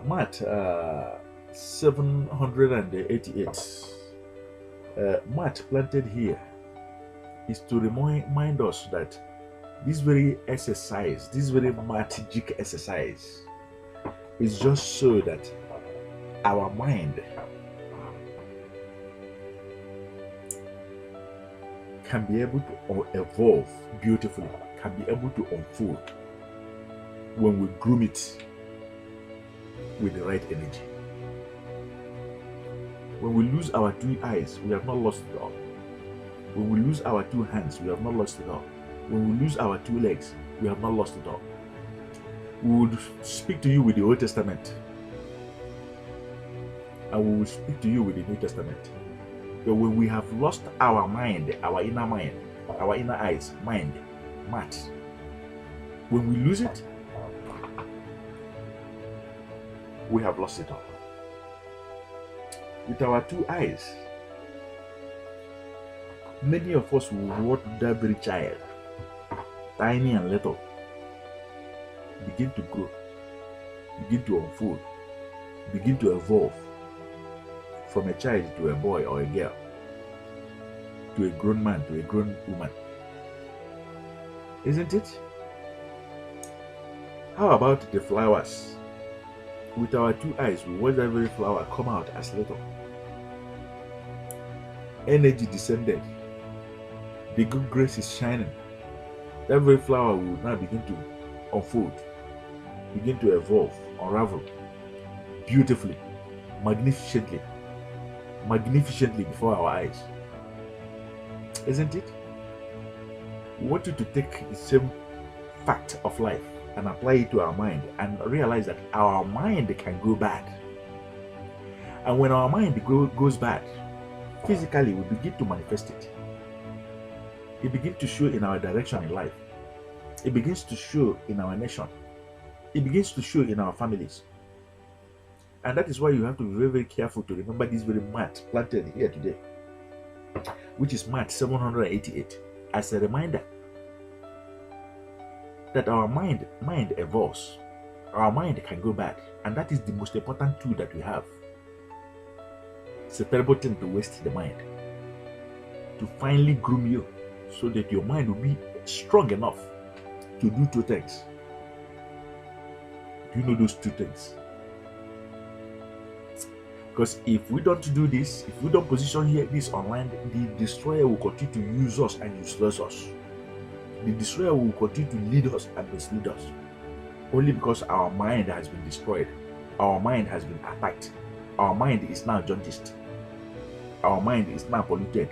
Maat 788. Maat planted here is to remind us that this very exercise, this very magic exercise, is just so that our mind can be able to evolve beautifully, can be able to unfold when we groom it with the right energy. When we lose our two eyes, we have not lost it all. When we lose our two hands, we have not lost it all. When we lose our two legs, we have not lost it all. We will speak to you with the Old Testament, and we will speak to you with the New Testament. But when we have lost our mind, our inner eyes, mind, Maat, when we lose it, we have lost it all. With our two eyes, many of us will watch that very child, tiny and little, begin to grow, begin to unfold, begin to evolve from a child to a boy or a girl, to a grown man, to a grown woman. Isn't it? How about the flowers? With our two eyes, we watch that very flower come out as little. Energy descended. The good grace is shining. That very flower will now begin to unfold, begin to evolve, unravel beautifully, magnificently before our eyes. Isn't it? We want you to take the same fact of life and apply it to our mind and realize that our mind can go bad. And when our mind goes bad, physically we begin to manifest it. It begins to show in our direction in life. It begins to show in our nation. It begins to show in our families. And that is why you have to be very, very careful to remember this very Maat planted here today, which is Maat 788, as a reminder that our mind evolves. Our mind can go bad, and that is the most important tool that we have. It's a terrible thing to waste the mind, to finally groom you so that your mind will be strong enough to do two things. Do you know those two things? Because if we don't do this, if we don't position here this online, the destroyer will continue to use us and useless us. The destroyer will continue to lead us and mislead us, only because our mind has been destroyed. Our mind has been attacked. Our mind is now jaundiced. Our mind is now polluted.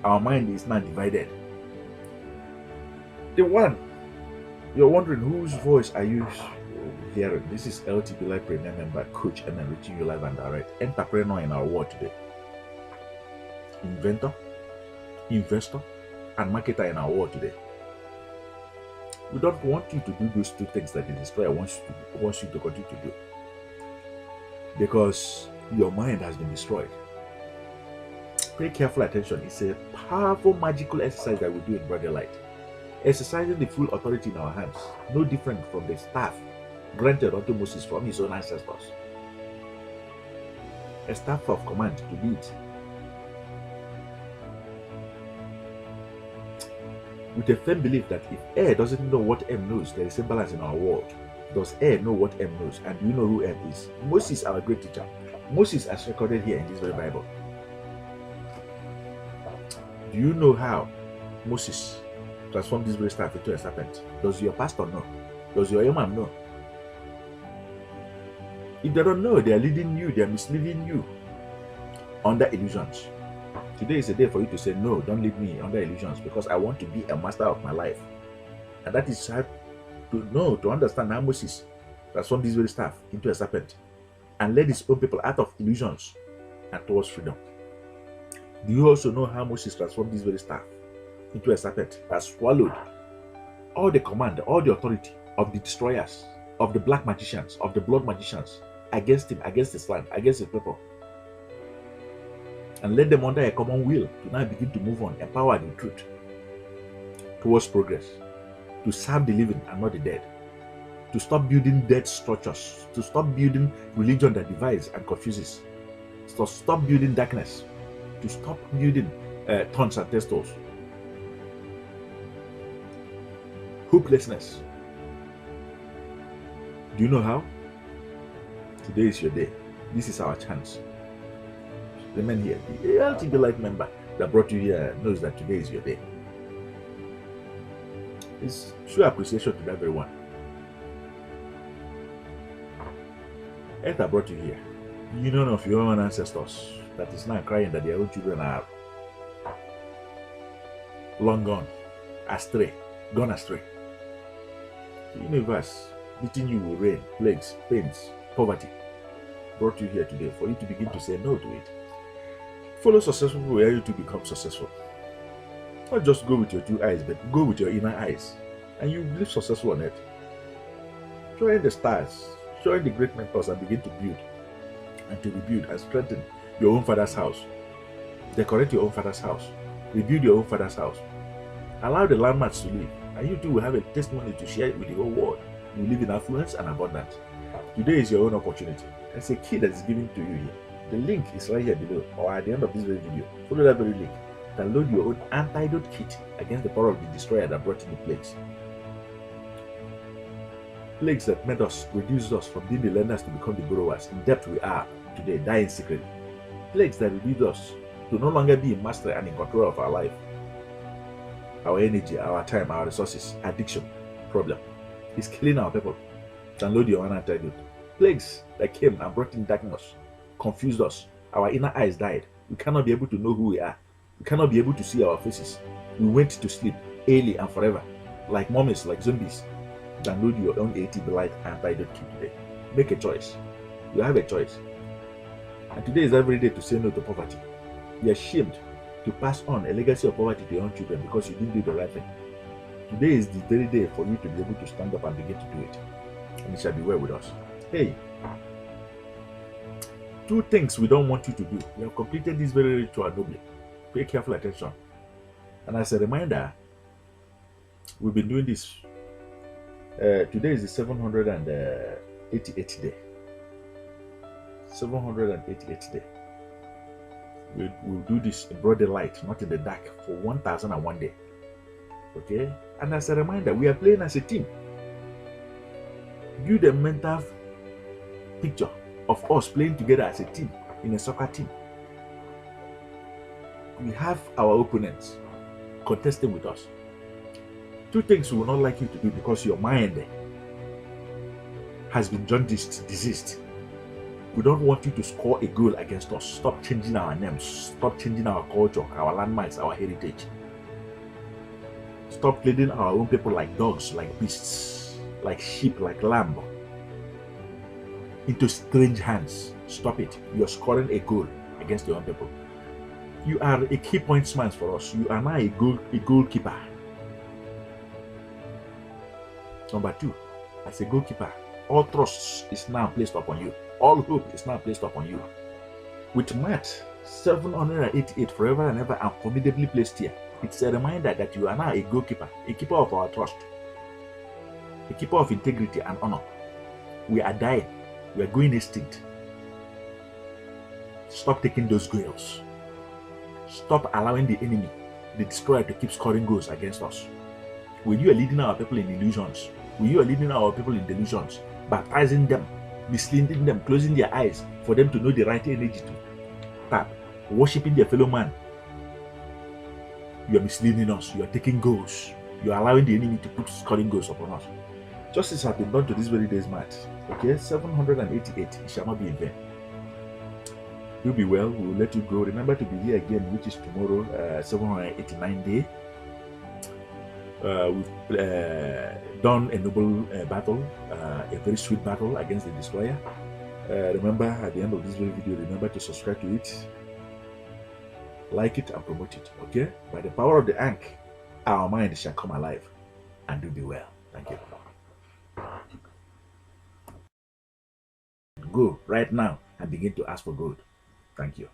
Our mind is now divided. The one, you're wondering, whose voice are you hearing? This is LTBLIGHT Premier Member Coach and reaching you live and direct. Entrepreneur in our world today. Inventor, investor, and marketer in our world today. We don't want you to do those two things that the destroyer wants you to continue to do, because your mind has been destroyed. Pay careful attention. It's a powerful magical exercise that we do in Brother Light. Exercising the full authority in our hands, no different from the staff granted unto Moses from his own ancestors. A staff of command to lead. With a firm belief that if air doesn't know what M knows, there is imbalance in our world. Does air know what M knows? And do you know who M is? Moses, our great teacher. Moses, as recorded here in this very Bible. Do you know how Moses transformed this very staff into a serpent? Does your pastor know? Does your imam know? If they don't know, they are leading you, they are misleading you under illusions. Today is a day for you to say, no, don't lead me under illusions, because I want to be a master of my life. And that is how to know, to understand how Moses transformed this very staff into a serpent and led his own people out of illusions and towards freedom. Do you also know how Moses transformed this very staff into a serpent that swallowed all the command, all the authority of the destroyers, of the black magicians, of the blood magicians against him, against his land, against his people, and led them under a common will to now begin to move on, empowered in truth, towards progress, to serve the living and not the dead. to stop building dead structures, to stop building religion that divides and confuses, to stop building darkness, to stop building thorns and thistles, hopelessness. Do you know how? Today is your day. This is our chance. The men here, the LTBLIGHT member that brought you here knows that today is your day. It's true appreciation to that very one. Eta brought you here. You know of your own ancestors that is now crying that their own children are long gone, astray, gone astray. The universe beating you with rain, plagues, pains, poverty brought you here today for you to begin to say no to it. Follow successful people where you to become successful. Not just go with your two eyes, but go with your inner eyes, and you live successful on it. Join the stars, join the great mentors, and begin to build and to rebuild and strengthen your own father's house. Decorate your own father's house. Rebuild your own father's house. Allow the landmarks to live, and you too will have a testimony to share with the whole world. You will live in affluence and abundance. Today is your own opportunity. It's a key that is given to you here. The link is right here below or at the end of this very video. Follow that very link. Download your own antidote kit against the power of the destroyer that brought in the plagues. Plagues that made us, reduced us from being the lenders to become the borrowers. In debt we are today, dying secretly. Plagues that reduced us to no longer be in mastery and in control of our life. Our energy, our time, our resources, addiction, problem. It's killing our people. Download your own antidote. Plagues that came and brought in darkness, confused us. Our inner eyes died. We cannot be able to know who we are. We cannot be able to see our faces. We went to sleep early and forever, like mummies, like zombies. Download your own LTBLIGHT antidote kit today. Make a choice. You have a choice. And today is every day to say no to poverty. You're ashamed to pass on a legacy of poverty to your own children because you didn't do the right thing. Today is the very day for you to be able to stand up and begin to do it. And it shall be well with us. Hey, 2 things we don't want you to do. We have completed this very ritual nobly. Pay careful attention. And as a reminder, we've been doing this. Today is the 788th day. 788th day. We'll do this in broad daylight, not in the dark, for 1001 day. Okay? And as a reminder, we are playing as a team. Build a mental picture of us playing together as a team, in a soccer team. We have our opponents contesting with us. 2 things we will not like you to do because your mind has been jaundiced, diseased. We don't want you to score a goal against us. Stop changing our names. Stop changing our culture, our landmarks, our heritage. Stop leading our own people like dogs, like beasts, like sheep, like lamb into strange hands. Stop it. You're scoring a goal against your own people. You are a key points man for us. You are now a goalkeeper. Number 2, as a goalkeeper, all trust is now placed upon you. All hope is now placed upon you. With Maat 788 forever and ever and formidably placed here, it's a reminder that you are now a goalkeeper, a keeper of our trust, a keeper of integrity and honor. We are dying. We are going extinct. Stop taking those goals. Stop allowing the enemy, the destroyer, to keep scoring goals against us. When you are leading our people in illusions, when you are leading our people in delusions, baptizing them, misleading them, closing their eyes for them to know the right energy to tap, worshipping their fellow man, you are misleading us. You are taking goals. You are allowing the enemy to put scoring goals upon us. Justice has been done to this very day's Maat. Okay, 788. It shall not be in vain. You'll be well. We will let you go. Remember to be here again, which is tomorrow, 789 day. We've done a noble battle, a very sweet battle against the destroyer. Remember, at the end of this video, remember to subscribe to it, like it, and promote it. Okay? By the power of the Ankh, our mind shall come alive, and do be well. Thank you. Go right now and begin to ask for gold. Thank you.